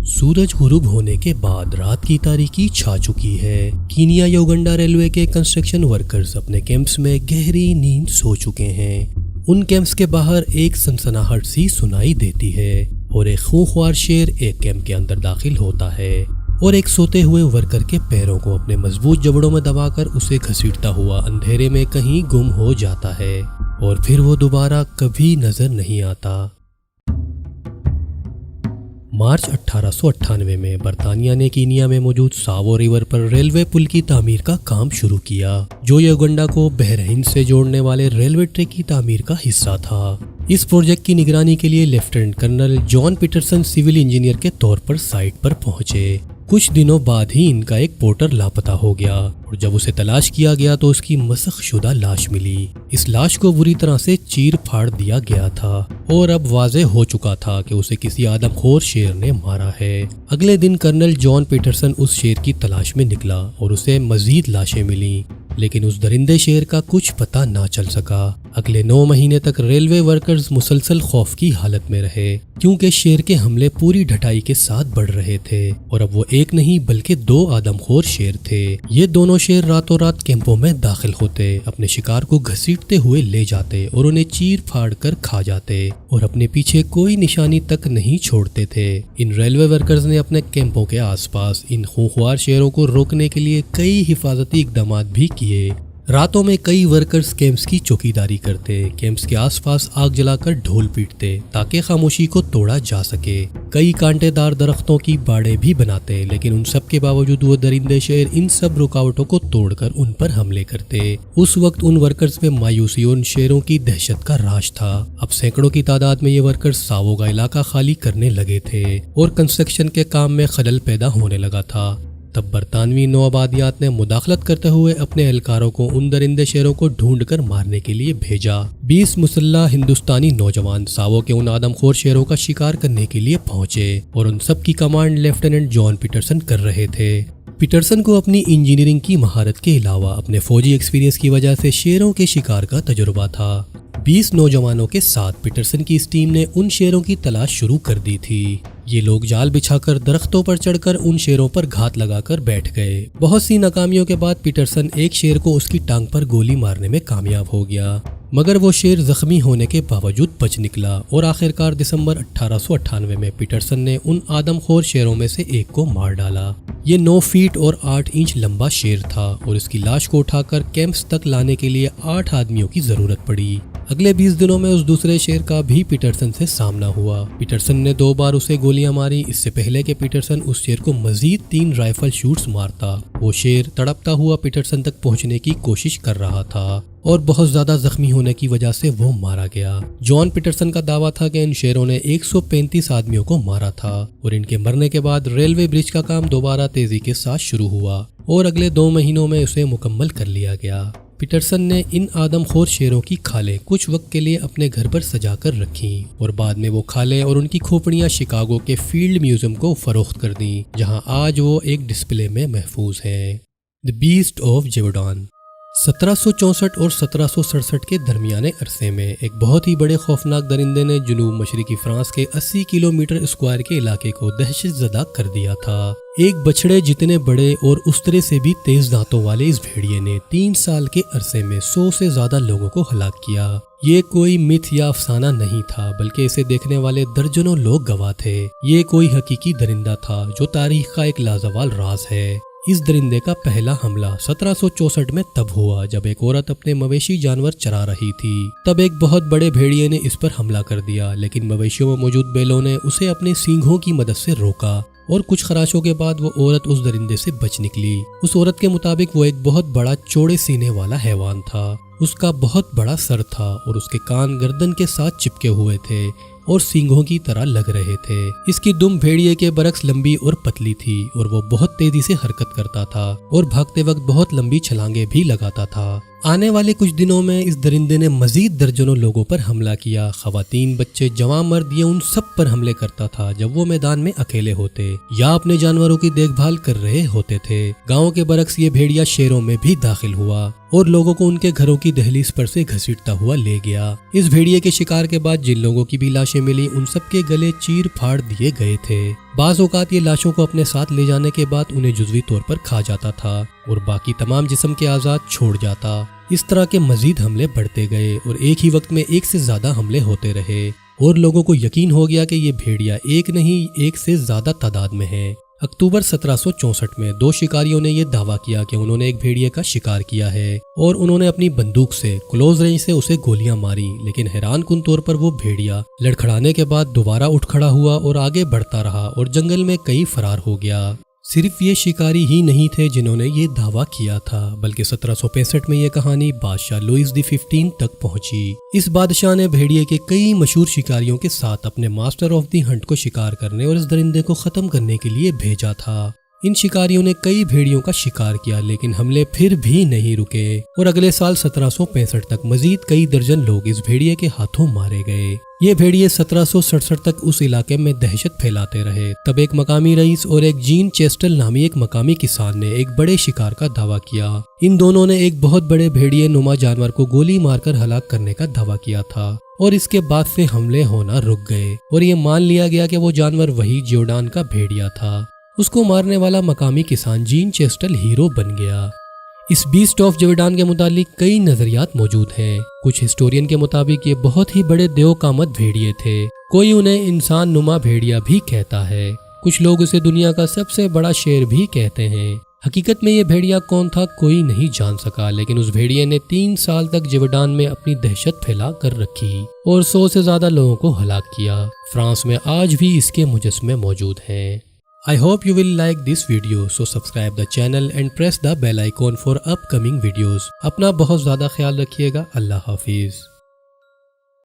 सूरज गुरूब होने के बाद रात की तारीकी छा चुकी है। कीनिया योगंडा रेलवे के कंस्ट्रक्शन वर्कर्स अपने कैंप्स में गहरी नींद सो चुके हैं। उन कैंप्स के बाहर एक सनसनाहट सी सुनाई देती है और एक खूंखार शेर एक कैंप के अंदर दाखिल होता है और एक सोते हुए वर्कर के पैरों को अपने मजबूत जबड़ों में दबाकर उसे घसीटता हुआ अंधेरे में कहीं गुम हो जाता है और फिर वो दोबारा कभी नजर नहीं आता। मार्च 1898 में बरतानिया ने कीनिया में मौजूद सावो रिवर पर रेलवे पुल की तामीर का काम शुरू किया, जो युगांडा को बहरीन से जोड़ने वाले रेलवे ट्रैक की तामीर का हिस्सा था। इस प्रोजेक्ट की निगरानी के लिए lieutenant colonel John Peterson civil engineer के तौर पर साइट पर पहुंचे। कुछ दिनों बाद ही इनका एक पोर्टर लापता हो गया और जब उसे तलाश किया गया तो उसकी मसख शुदा लाश मिली। इस लाश को बुरी तरह से चीर फाड़ दिया गया था और अब वाज़ेह हो चुका था कि उसे किसी आदमखोर शेर ने मारा है। अगले दिन कर्नल जॉन पीटरसन उस शेर की तलाश में निकला और उसे मजीद लाशें मिली, लेकिन उस दरिंदे शेर का कुछ पता ना चल सका। अगले 9 महीने तक रेलवे वर्कर्स मुसलसल खौफ की हालत में रहे, क्योंकि शेर के हमले पूरी ढटाई के साथ बढ़ रहे थे और अब वो एक नहीं बल्कि 2 आदमखोर शेर थे। ये दोनों शेर रातों रात कैंपों में दाखिल होते, अपने शिकार को घसीटते हुए ले जाते और उन्हें चीर फाड़ कर खा जाते और अपने पीछे कोई निशानी तक नहीं छोड़ते थे। इन रेलवे वर्कर्स ने अपने कैंपों के आसपास इन खूंखार शेरों को रोकने के लिए कई हिफाजती इकदाम भी किए। रातों में कई वर्कर्स कैंप्स की चौकीदारी करते, कैंप्स के आसपास आग जलाकर ढोल पीटते ताकि खामोशी को तोड़ा जा सके। कई कांटेदार दरख्तों की बाड़ें भी बनाते, लेकिन उन सब के बावजूद वो दरिंदे शेर इन सब रुकावटों को तोड़कर उन पर हमले करते। उस वक्त उन वर्कर्स में मायूसी और उन शेरों की दहशत का राज था। अब सैकड़ों की तादाद में ये वर्कर्स सावो का इलाका खाली करने लगे थे और कंस्ट्रक्शन के काम में खलल पैदा होने लगा था। तब बरतानवी नौआबादियात ने मुदाखलत करते हुए अपने एहलकारों को उन दरिंदे शेरों को ढूंढकर मारने के लिए भेजा। 20 मुसल्लह हिंदुस्तानी नौजवान सावो के उन आदमखोर शेरों का शिकार करने के लिए पहुंचे और उन सब की कमांड लेफ्टिनेंट जॉन पीटरसन कर रहे थे। पीटरसन को अपनी इंजीनियरिंग की महारत के अलावा अपने फौजी एक्सपीरियंस की वजह से शेरों के शिकार का तजुर्बा था। 20 नौजवानों के साथ पीटरसन की इस टीम ने उन शेरों की तलाश शुरू कर दी थी। ये लोग जाल बिछाकर दरख्तों पर चढ़कर उन शेरों पर घात लगाकर बैठ गए। बहुत सी नाकामियों के बाद पीटरसन एक शेर को उसकी टांग पर गोली मारने में कामयाब हो गया, मगर वो शेर जख्मी होने के बावजूद बच निकला और आखिरकार दिसंबर 1898 में पीटरसन ने उन आदमखोर शेरों में से एक को मार डाला। ये 9 फीट और 8 इंच लंबा शेर था और इसकी लाश को उठाकर कैंप्स तक लाने के लिए 8 आदमियों की जरूरत पड़ी। अगले 20 दिनों में उस दूसरे शेर का भी पीटरसन से सामना हुआ। पीटरसन ने 2 बार उसे गोलियां मारी, इससे पहले कि पीटरसन उस शेर को मजीद 3 राइफल शूट्स मारता। वो शेर तड़पता हुआ पीटरसन तक पहुंचने की कोशिश कर रहा था और बहुत ज्यादा जख्मी होने की वजह से वो मारा गया। जॉन पीटरसन का दावा था कि इन शेरों ने 135 आदमियों को मारा था और इनके मरने के बाद रेलवे ब्रिज का काम दोबारा तेजी के साथ शुरू हुआ और अगले 2 महीनों में उसे मुकम्मल कर लिया गया। पीटरसन ने इन आदमखोर शेरों की खालें कुछ वक्त के लिए अपने घर पर सजा कर रखी और बाद में वो खालें और उनकी खोपड़ियां शिकागो के फील्ड म्यूजियम को फरोख्त कर दी, जहां आज वो एक डिस्प्ले में महफूज हैं। द बीस्ट ऑफ जेवोडॉन 1764 और 1767 के दरमियाने अरसे में एक बहुत ही बड़े खौफनाक दरिंदे ने जनूब मशरकी फ्रांस के 80 किलोमीटर स्क्वायर के इलाके को दहशत ज़दा कर दिया था। एक बछड़े जितने बड़े और उस तरह से भी तेज दांतों वाले इस भेड़िए ने 3 साल के अरसे में 100 से ज्यादा लोगों को हलाक किया। ये कोई मिथ या अफसाना नहीं था, बल्कि इसे देखने वाले दर्जनों लोग गवाह थे। ये कोई हकीकी दरिंदा था जो तारीख का एक लाजवाल राज है। इस दरिंदे का पहला हमला 1764 में तब हुआ जब एक औरत अपने मवेशी जानवर चरा रही थी। तब एक बहुत बड़े भेड़िए ने इस पर हमला कर दिया, लेकिन मवेशियों में मौजूद बैलों ने उसे अपने सींगों की मदद से रोका और कुछ खराशों के बाद वो औरत उस दरिंदे से बच निकली। उस औरत के मुताबिक वो एक बहुत बड़ा चौड़े सीने वाला हैवान था। उसका बहुत बड़ा सर था और उसके कान गर्दन के साथ चिपके हुए थे और सींगों की तरह लग रहे थे। इसकी दुम भेड़िए के बरक्स लंबी और पतली थी और वो बहुत तेजी से हरकत करता था और भागते वक्त बहुत लंबी छलांगे भी लगाता था। आने वाले कुछ दिनों में इस दरिंदे ने मजीद दर्जनों लोगों पर हमला किया। खवातीन, बच्चे, जवान, मर्द, ये उन सब पर हमले करता था जब वो मैदान में अकेले होते या अपने जानवरों की देखभाल कर रहे होते थे। गाँव के बरक्स ये भेड़िया शहरों में भी दाखिल हुआ और लोगों को उनके घरों की दहलीज पर से घसीटता हुआ ले गया। इस भेड़िए के शिकार के बाद जिन लोगों की भी लाशें मिली उन सब के गले चीर फाड़ दिए गए थे بعض اوقات یہ لاشوں کو اپنے ساتھ لے جانے کے بعد انہیں جزوی طور پر کھا جاتا تھا اور باقی تمام جسم کے اعضاء چھوڑ جاتا۔ اس طرح کے مزید حملے بڑھتے گئے اور ایک ہی وقت میں ایک سے زیادہ حملے ہوتے رہے اور لوگوں کو یقین ہو گیا کہ یہ بھیڑیا ایک نہیں ایک سے زیادہ تعداد میں ہے۔ اکتوبر 1764 میں 2 شکاریوں نے یہ دعویٰ کیا کہ انہوں نے ایک بھیڑیے کا شکار کیا ہے اور انہوں نے اپنی بندوق سے کلوز رینج سے اسے گولیاں ماری، لیکن حیران کن طور پر وہ بھیڑیا لڑکھڑانے کے بعد دوبارہ اٹھ کھڑا ہوا اور آگے بڑھتا رہا اور جنگل میں کہیں فرار ہو گیا۔ صرف یہ شکاری ہی نہیں تھے جنہوں نے یہ دعویٰ کیا تھا، بلکہ 1765 میں یہ کہانی بادشاہ لوئس دی 15 تک پہنچی۔ اس بادشاہ نے بھیڑیے کے کئی مشہور شکاریوں کے ساتھ اپنے ماسٹر آف دی ہنٹ کو شکار کرنے اور اس درندے کو ختم کرنے کے لیے بھیجا تھا۔ ان شکاریوں نے کئی بھیڑیوں کا شکار کیا، لیکن حملے پھر بھی نہیں رکے اور اگلے سال 1765 تک مزید کئی درجن لوگ اس بھیڑیے کے ہاتھوں مارے گئے۔ یہ بھیڑیے 1767 تک اس علاقے میں دہشت پھیلاتے رہے۔ تب ایک مقامی رئیس اور ایک جین چیسٹل نامی ایک مقامی کسان نے ایک بڑے شکار کا دعویٰ کیا۔ ان دونوں نے ایک بہت بڑے بھیڑیے نما جانور کو گولی مار کر ہلاک کرنے کا دعویٰ کیا تھا اور اس کے بعد سے حملے ہونا رک گئے اور یہ مان لیا گیا کہ وہ جانور وہی جیوڈان کا بھیڑیا تھا۔ اس کو مارنے والا مقامی کسان جین چیسٹل ہیرو بن گیا۔ اس بیسٹ آف جیوڈان کے متعلق کئی نظریات موجود ہیں۔ کچھ ہسٹورین کے مطابق یہ بہت ہی بڑے دیو کامت بھیڑیے تھے، کوئی انہیں انسان نما بھیڑیا بھی کہتا ہے، کچھ لوگ اسے دنیا کا سب سے بڑا شیر بھی کہتے ہیں۔ حقیقت میں یہ بھیڑیا کون تھا کوئی نہیں جان سکا، لیکن اس بھیڑیے نے 3 سال تک جیوڈان میں اپنی دہشت پھیلا کر رکھی اور 100 سے زیادہ لوگوں کو ہلاک کیا۔ فرانس میں آج بھی اس کے مجسمے موجود ہیں۔ I hope you will like this video, so subscribe the channel and press the bell icon for upcoming videos. اپنا بہت زیادہ خیال رکھیے گا۔ اللہ حافظ۔